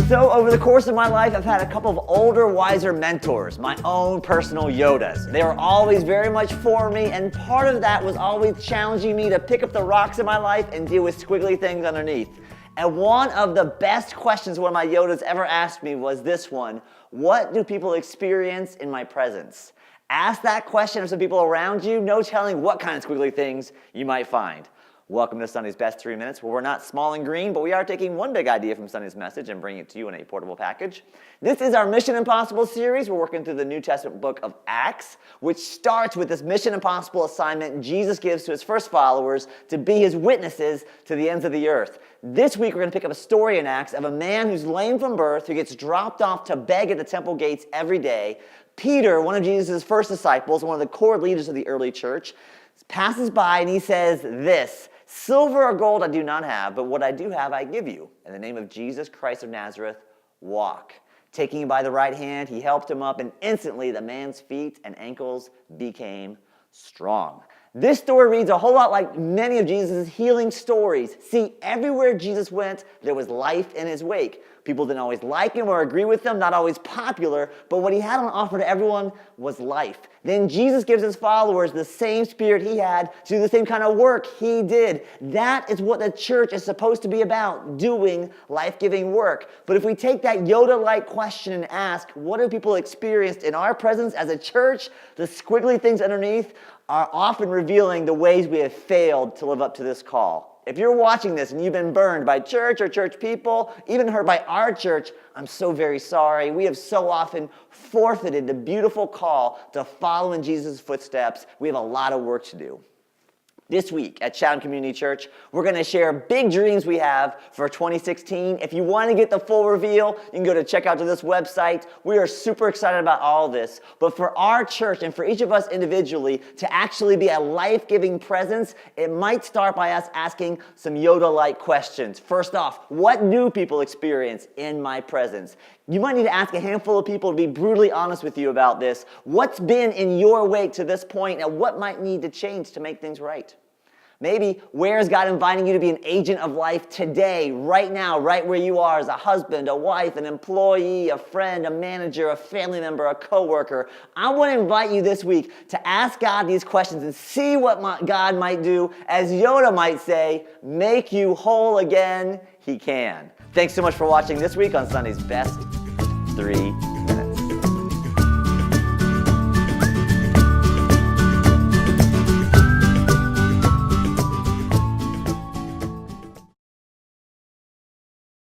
So over the course of my life, I've had a couple of older, wiser mentors, my own personal Yodas. They were always very much for me, and part of that was always challenging me to pick up the rocks in my life and deal with squiggly things underneath. And one of the best questions one of my Yodas ever asked me was this one: what do people experience in my presence? Ask that question of some people around you, no telling what kind of squiggly things you might find. Welcome to Sunday's Best 3 Minutes, where we're not small and green, but we are taking one big idea from Sunday's message and bringing it to you in a portable package. This is our Mission Impossible series. We're working through the New Testament book of Acts, which starts with this Mission Impossible assignment Jesus gives to his first followers to be his witnesses to the ends of the earth. This week, we're going to pick up a story in Acts of a man who's lame from birth, who gets dropped off to beg at the temple gates every day. Peter, one of Jesus' first disciples, one of the core leaders of the early church, passes by and he says this: "Silver or gold I do not have, but what I do have I give you. In the name of Jesus Christ of Nazareth, walk." Taking him by the right hand, he helped him up, and instantly the man's feet and ankles became strong. This story reads a whole lot like many of Jesus' healing stories. See, everywhere Jesus went, there was life in his wake. People didn't always like him or agree with him, not always popular, but what he had on offer to everyone was life. Then Jesus gives his followers the same spirit he had to do the same kind of work he did. That is what the church is supposed to be about, doing life-giving work. But if we take that Yoda-like question and ask, what do people experience in our presence as a church, the squiggly things underneath are often revealing the ways we have failed to live up to this call. If you're watching this and you've been burned by church or church people, even hurt by our church, I'm so very sorry. We have so often forfeited the beautiful call to follow in Jesus' footsteps. We have a lot of work to do. This week at Chatham Community Church, we're going to share big dreams we have for 2016. If you want to get the full reveal, you can go to check out to this website. We are super excited about all this. But for our church and for each of us individually to actually be a life-giving presence, it might start by us asking some Yoda-like questions. First off, what do people experience in my presence? You might need to ask a handful of people to be brutally honest with you about this. What's been in your wake to this point, and what might need to change to make things right? Maybe, where is God inviting you to be an agent of life today, right now, right where you are as a husband, a wife, an employee, a friend, a manager, a family member, a coworker? I want to invite you this week to ask God these questions and see what God might do. As Yoda might say, make you whole again. He can. Thanks so much for watching this week on Sunday's Best 3